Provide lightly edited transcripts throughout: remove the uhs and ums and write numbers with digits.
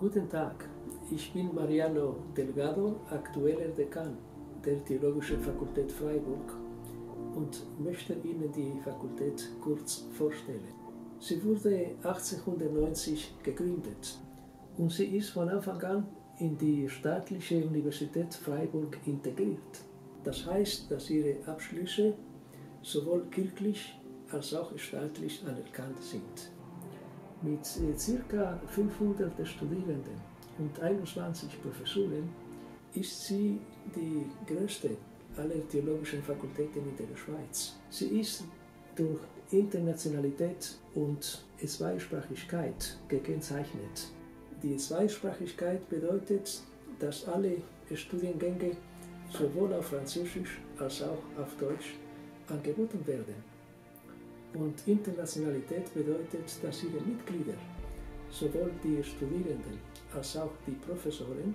Guten Tag, ich bin Mariano Delgado, aktueller Dekan der Theologischen Fakultät Freiburg und möchte Ihnen die Fakultät kurz vorstellen. Sie wurde 1890 gegründet und sie ist von Anfang an in die staatliche Universität Freiburg integriert. Das heißt, dass ihre Abschlüsse sowohl kirchlich als auch staatlich anerkannt sind. Mit ca. 500 Studierenden und 21 Professuren ist sie die größte aller theologischen Fakultäten in der Schweiz. Sie ist durch Internationalität und Zweisprachigkeit gekennzeichnet. Die Zweisprachigkeit bedeutet, dass alle Studiengänge sowohl auf Französisch als auch auf Deutsch angeboten werden. Und Internationalität bedeutet, dass ihre Mitglieder, sowohl die Studierenden als auch die Professoren,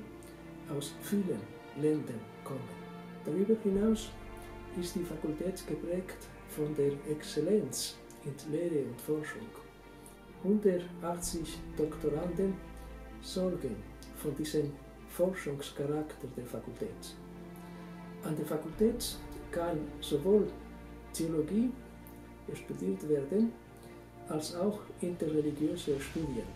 aus vielen Ländern kommen. Darüber hinaus ist die Fakultät geprägt von der Exzellenz in Lehre und Forschung. 180 Doktoranden sorgen von diesem Forschungscharakter der Fakultät. An der Fakultät kann sowohl Theologie studiert werden, als auch interreligiöse Studien.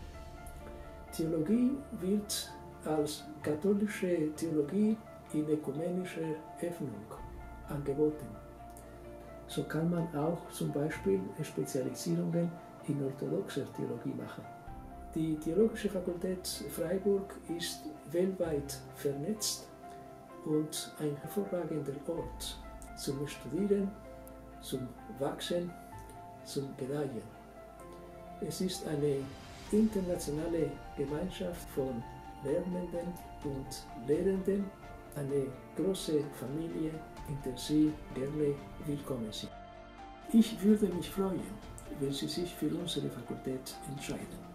Theologie wird als katholische Theologie in ökumenischer Öffnung angeboten. So kann man auch zum Beispiel Spezialisierungen in orthodoxer Theologie machen. Die Theologische Fakultät Freiburg ist weltweit vernetzt und ein hervorragender Ort zum Studieren, zum Wachsen, zum Gedeihen. Es ist eine internationale Gemeinschaft von Lernenden und Lehrenden, eine große Familie, in der Sie gerne willkommen sind. Ich würde mich freuen, wenn Sie sich für unsere Fakultät entscheiden.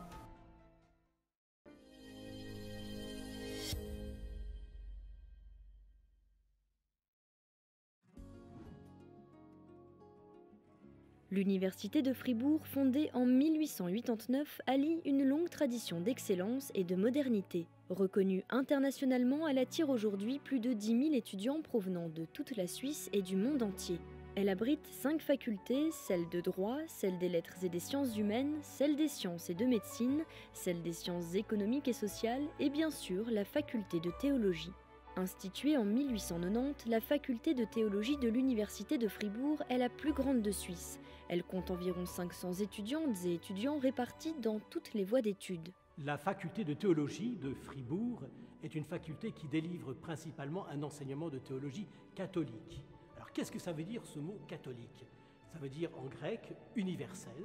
L'Université de Fribourg, fondée en 1889, allie une longue tradition d'excellence et de modernité. Reconnue internationalement, elle attire aujourd'hui plus de 10 000 étudiants provenant de toute la Suisse et du monde entier. Elle abrite 5 facultés, celle de droit, celle des lettres et des sciences humaines, celle des sciences et de médecine, celle des sciences économiques et sociales et bien sûr la faculté de théologie. Instituée en 1890, la faculté de théologie de l'Université de Fribourg est la plus grande de Suisse. Elle compte environ 500 étudiantes et étudiants répartis dans toutes les voies d'études. La faculté de théologie de Fribourg est une faculté qui délivre principalement un enseignement de théologie catholique. Alors qu'est-ce que ça veut dire ce mot catholique? Ça veut dire en grec universel,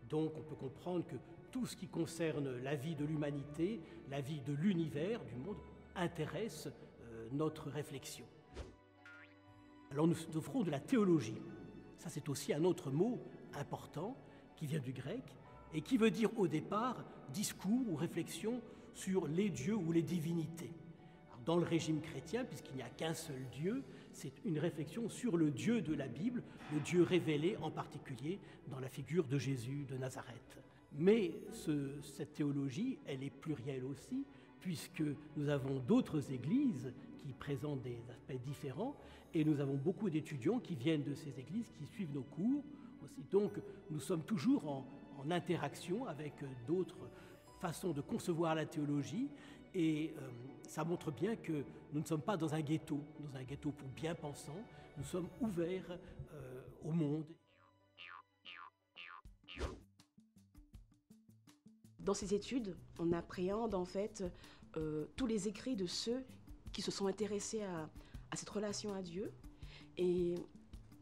donc on peut comprendre que tout ce qui concerne la vie de l'humanité, la vie de l'univers, du monde, intéresse notre réflexion. Alors nous offrons de la théologie. Ça c'est aussi un autre mot important qui vient du grec et qui veut dire au départ discours ou réflexion sur les dieux ou les divinités. Alors, dans le régime chrétien, puisqu'il n'y a qu'un seul Dieu, c'est une réflexion sur le Dieu de la Bible, le Dieu révélé en particulier dans la figure de Jésus de Nazareth. Mais cette théologie, elle est plurielle aussi, puisque nous avons d'autres églises qui présentent des aspects différents, et nous avons beaucoup d'étudiants qui viennent de ces églises, qui suivent nos cours aussi. Donc nous sommes toujours en interaction avec d'autres façons de concevoir la théologie, et ça montre bien que nous ne sommes pas dans un ghetto pour bien-pensants, nous sommes ouverts au monde. Dans ces études, on appréhende en fait tous les écrits de ceux qui se sont intéressés à cette relation à Dieu. Et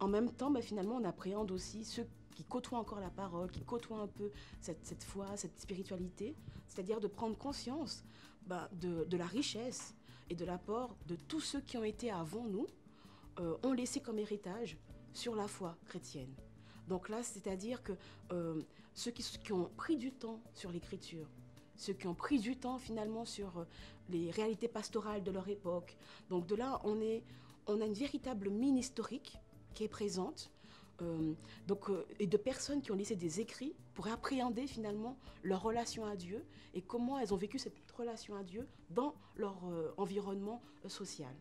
en même temps, finalement, on appréhende aussi ceux qui côtoient encore la parole, qui côtoient un peu cette foi, cette spiritualité, c'est-à-dire de prendre conscience de la richesse et de l'apport de tous ceux qui ont été avant nous, ont laissé comme héritage sur la foi chrétienne. Donc là, c'est-à-dire que ceux qui ont pris du temps sur l'écriture, ceux qui ont pris du temps finalement sur les réalités pastorales de leur époque. Donc de là, on a une véritable mine historique qui est présente, et de personnes qui ont laissé des écrits pour appréhender finalement leur relation à Dieu et comment elles ont vécu cette relation à Dieu dans leur environnement social.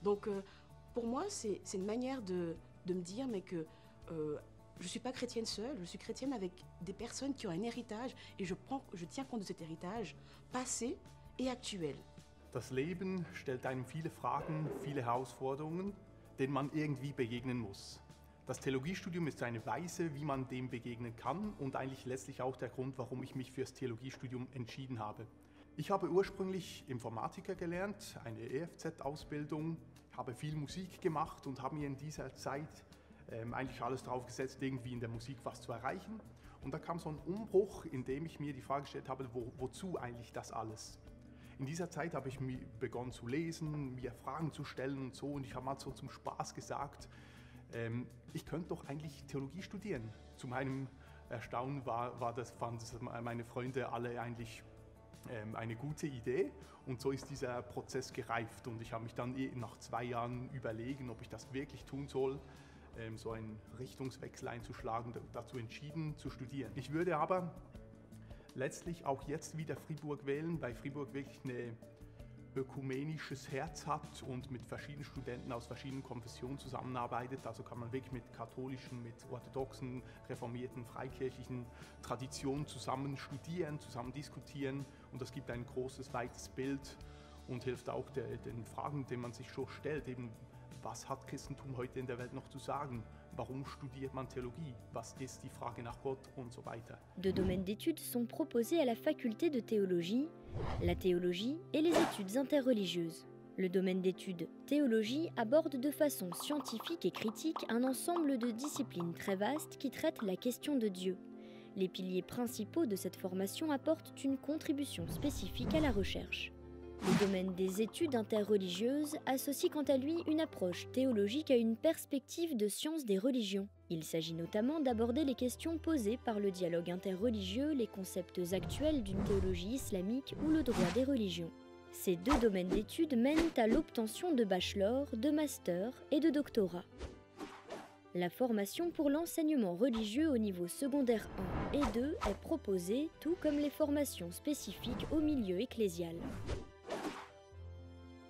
Donc pour moi, c'est une manière de me dire mais que je ne suis pas chrétienne seule, je suis chrétienne avec des personnes qui ont un héritage et je tiens compte de cet héritage passé et actuel. Das Leben stellt einem viele Fragen, viele Herausforderungen, denen man irgendwie begegnen muss. Das Theologiestudium ist eine Weise, wie man dem begegnen kann und eigentlich letztlich auch der Grund, warum ich mich für das Theologiestudium entschieden habe. Ich habe ursprünglich Informatiker gelernt, eine EFZ-Ausbildung, habe viel Musik gemacht und habe mir in dieser Zeit eigentlich alles drauf gesetzt, irgendwie in der Musik was zu erreichen. Und da kam so ein Umbruch, in dem ich mir die Frage gestellt habe, wozu eigentlich das alles? In dieser Zeit habe ich begonnen zu lesen, mir Fragen zu stellen und so. Und ich habe mal so zum Spaß gesagt, ich könnte doch eigentlich Theologie studieren. Zu meinem Erstaunen fanden das meine Freunde alle eigentlich eine gute Idee. Und so ist dieser Prozess gereift. Und ich habe mich dann nach 2 Jahren überlegen, ob ich das wirklich tun soll, so einen Richtungswechsel einzuschlagen, dazu entschieden zu studieren. Ich würde aber letztlich auch jetzt wieder Fribourg wählen, weil Fribourg wirklich ein ökumenisches Herz hat und mit verschiedenen Studenten aus verschiedenen Konfessionen zusammenarbeitet. Also kann man wirklich mit katholischen, mit orthodoxen, reformierten, freikirchlichen Traditionen zusammen studieren, zusammen diskutieren. Und das gibt ein großes, weites Bild und hilft auch den Fragen, die man sich schon stellt, eben was hat Christentum heute in der Welt noch zu sagen? Warum studiert man Theologie? Was ist die Frage nach Gott und so weiter? Deux domaines d'études sont proposés à la faculté de théologie, la théologie et les études interreligieuses. Le domaine d'études théologie aborde de façon scientifique et critique un ensemble de disciplines très vastes qui traitent la question de Dieu. Les piliers principaux de cette formation apportent une contribution spécifique à la recherche. Le domaine des études interreligieuses associe quant à lui une approche théologique à une perspective de science des religions. Il s'agit notamment d'aborder les questions posées par le dialogue interreligieux, les concepts actuels d'une théologie islamique ou le droit des religions. Ces 2 domaines d'études mènent à l'obtention de bachelor, de master et de doctorat. La formation pour l'enseignement religieux au niveau secondaire 1 et 2 est proposée, tout comme les formations spécifiques au milieu ecclésial.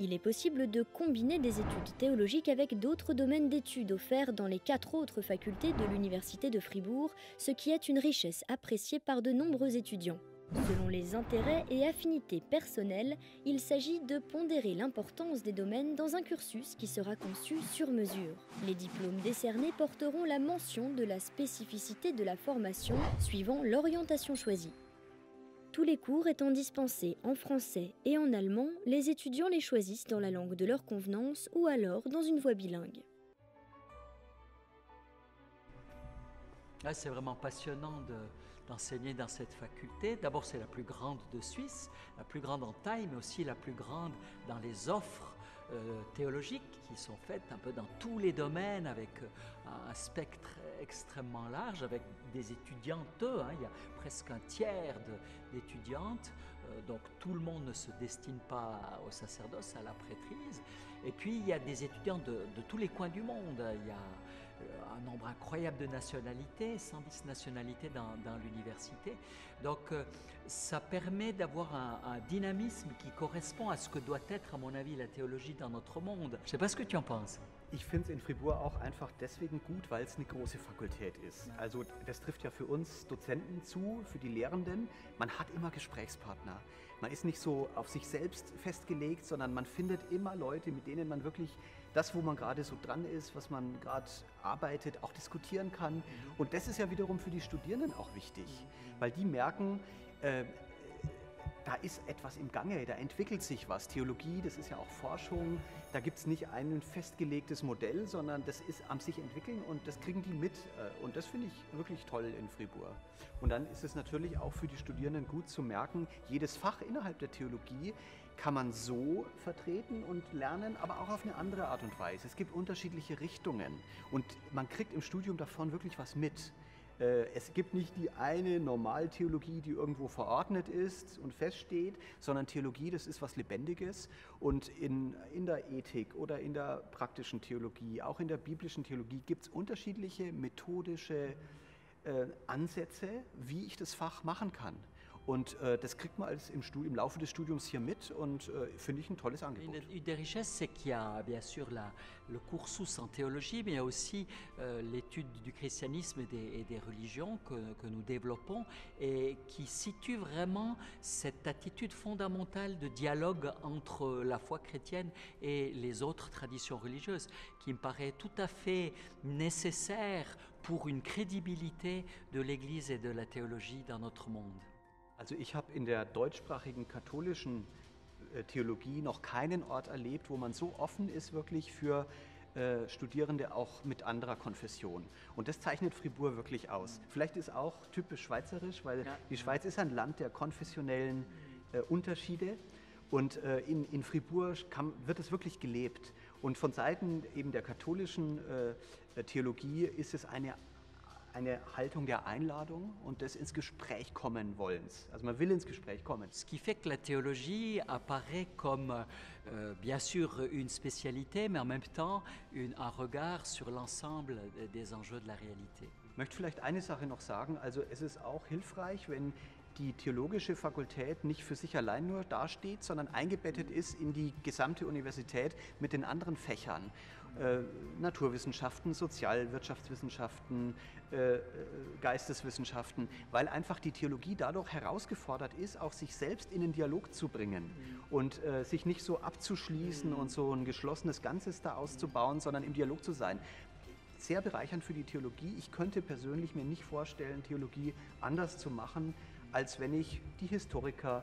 Il est possible de combiner des études théologiques avec d'autres domaines d'études offerts dans les 4 autres facultés de l'Université de Fribourg, ce qui est une richesse appréciée par de nombreux étudiants. Selon les intérêts et affinités personnelles, il s'agit de pondérer l'importance des domaines dans un cursus qui sera conçu sur mesure. Les diplômes décernés porteront la mention de la spécificité de la formation suivant l'orientation choisie. Tous les cours étant dispensés en français et en allemand, les étudiants les choisissent dans la langue de leur convenance ou alors dans une voie bilingue. Ah, c'est vraiment passionnant d'enseigner dans cette faculté. D'abord, c'est la plus grande de Suisse, la plus grande en taille, mais aussi la plus grande dans les offres théologiques qui sont faites un peu dans tous les domaines avec un spectre extrêmement large, avec des étudiantes, il y a presque un tiers d'étudiantes, donc tout le monde ne se destine pas au sacerdoce, à la prêtrise. Et puis il y a des étudiants de tous les coins du monde, il y a un nombre incroyable de nationalités, 110 nationalités dans l'université. Donc ça permet d'avoir un dynamisme qui correspond à ce que doit être, à mon avis, la théologie dans notre monde. Je ne sais pas ce que tu en penses. Ich finde es in Fribourg auch einfach deswegen gut, weil es eine große Fakultät ist. Also das trifft ja für uns Dozenten zu, für die Lehrenden. Man hat immer Gesprächspartner. Man ist nicht so auf sich selbst festgelegt, sondern man findet immer Leute, mit denen man wirklich das, wo man gerade so dran ist, was man gerade arbeitet, auch diskutieren kann. Und das ist ja wiederum für die Studierenden auch wichtig, weil die merken, da ist etwas im Gange, da entwickelt sich was. Theologie, das ist ja auch Forschung, da gibt es nicht ein festgelegtes Modell, sondern das ist am sich entwickeln und das kriegen die mit. Und das finde ich wirklich toll in Fribourg. Und dann ist es natürlich auch für die Studierenden gut zu merken, jedes Fach innerhalb der Theologie kann man so vertreten und lernen, aber auch auf eine andere Art und Weise. Es gibt unterschiedliche Richtungen und man kriegt im Studium davon wirklich was mit. Es gibt nicht die eine Normaltheologie, die irgendwo verordnet ist und feststeht, sondern Theologie, das ist was Lebendiges. Und in der Ethik oder in der praktischen Theologie, auch in der biblischen Theologie, gibt es unterschiedliche methodische Ansätze, wie ich das Fach machen kann. Und das kriegt man alles im Laufe des Studiums hier mit und finde ich ein tolles Angebot. Une des richesses, c'est qu'il y a bien sûr le cursus en théologie, mais il y a aussi l'étude du christianisme et des religions que nous développons et qui situe vraiment cette attitude fondamentale de dialogue entre la foi chrétienne et les autres traditions religieuses, qui me paraît tout à fait nécessaire pour une crédibilité de l'Église et de la théologie dans notre monde. Also ich habe in der deutschsprachigen katholischen Theologie noch keinen Ort erlebt, wo man so offen ist wirklich für Studierende auch mit anderer Konfession. Und das zeichnet Fribourg wirklich aus. Vielleicht ist auch typisch schweizerisch, weil die Schweiz ist ein Land der konfessionellen Unterschiede. Und in Fribourg wird es wirklich gelebt. Und von Seiten eben der katholischen Theologie ist es eine Haltung der Einladung und des ins Gespräch kommen wollens. Also man will ins Gespräch kommen. Ce qui fait que la théologie apparaît comme bien sûr une spécialité, mais en même temps un regard sur l'ensemble des enjeux de la réalité. Ich möchte vielleicht eine Sache noch sagen. Also es ist auch hilfreich, wenn die theologische Fakultät nicht für sich allein nur dasteht, sondern eingebettet ist in die gesamte Universität mit den anderen Fächern. Naturwissenschaften, Sozialwirtschaftswissenschaften, Geisteswissenschaften, weil einfach die Theologie dadurch herausgefordert ist, auch sich selbst in den Dialog zu bringen und sich nicht so abzuschließen und so ein geschlossenes Ganzes da auszubauen, sondern im Dialog zu sein. Sehr bereichernd für die Theologie. Ich könnte persönlich mir nicht vorstellen, Theologie anders zu machen, als wenn ich die Historiker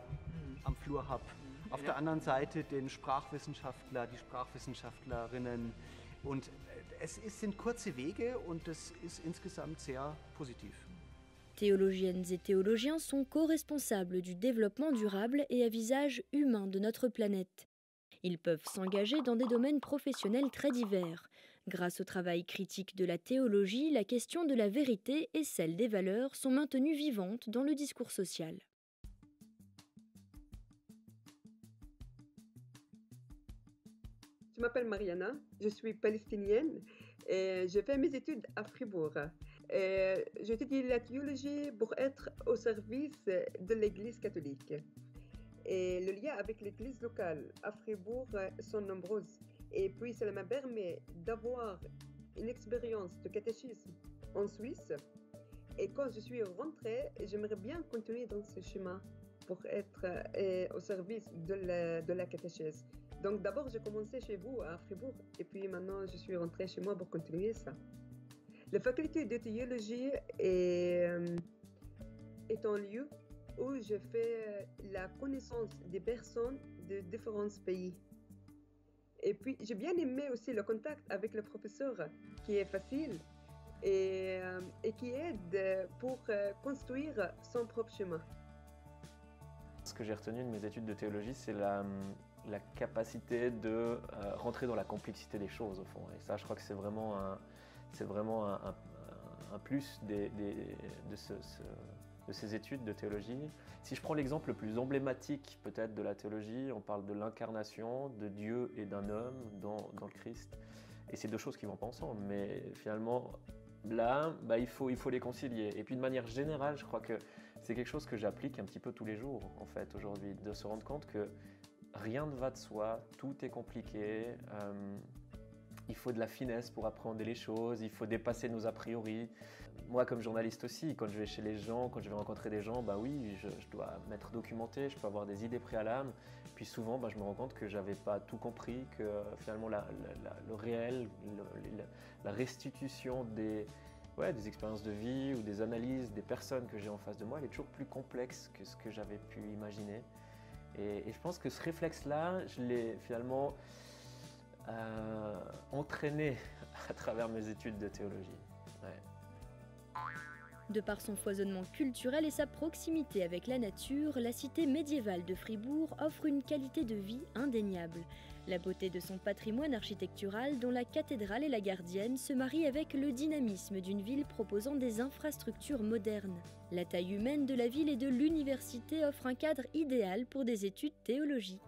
am Flur habe. Auf der anderen Seite den Sprachwissenschaftler, die Sprachwissenschaftlerinnen. Und sind kurze Wege und das ist insgesamt sehr positiv. Théologiennes et théologiens sont co-responsables du développement durable et à visage humain de notre planète. Ils peuvent s'engager dans des domaines professionnels très divers. Grâce au travail critique de la théologie, la question de la vérité et celle des valeurs sont maintenues vivantes dans le discours social. Je m'appelle Mariana, je suis palestinienne et je fais mes études à Fribourg. J'étudie la théologie pour être au service de l'Église catholique. Et le lien avec l'Église locale à Fribourg sont nombreux. Et puis cela me permet d'avoir une expérience de catéchisme en Suisse. Et quand je suis rentrée, j'aimerais bien continuer dans ce chemin pour être au service de la catéchèse. Donc d'abord, j'ai commencé chez vous à Fribourg et puis maintenant, je suis rentrée chez moi pour continuer ça. La faculté de théologie est un lieu où je fais la connaissance des personnes de différents pays. Et puis, j'ai bien aimé aussi le contact avec le professeur qui est facile et qui aide pour construire son propre chemin. Ce que j'ai retenu de mes études de théologie, c'est la capacité de rentrer dans la complexité des choses, au fond. Et ça, je crois que c'est vraiment un plus de ces études de théologie. Si je prends l'exemple le plus emblématique peut-être de la théologie, on parle de l'incarnation de Dieu et d'un homme dans le Christ. Et c'est deux choses qui vont pas ensemble, mais finalement, là, il faut les concilier. Et puis de manière générale, je crois que c'est quelque chose que j'applique un petit peu tous les jours, en fait, aujourd'hui, de se rendre compte que rien ne va de soi, tout est compliqué, il faut de la finesse pour appréhender les choses, il faut dépasser nos a priori. Moi, comme journaliste aussi, quand je vais chez les gens, quand je vais rencontrer des gens, oui, je dois m'être documenté, je peux avoir des idées préalables. Puis souvent, je me rends compte que je n'avais pas tout compris, que finalement le réel, la restitution des expériences de vie ou des analyses des personnes que j'ai en face de moi, elle est toujours plus complexe que ce que j'avais pu imaginer. Et je pense que ce réflexe-là, je l'ai finalement entraîné à travers mes études de théologie. Ouais. De par son foisonnement culturel et sa proximité avec la nature, la cité médiévale de Fribourg offre une qualité de vie indéniable. La beauté de son patrimoine architectural, dont la cathédrale est la gardienne, se marie avec le dynamisme d'une ville proposant des infrastructures modernes. La taille humaine de la ville et de l'université offre un cadre idéal pour des études théologiques.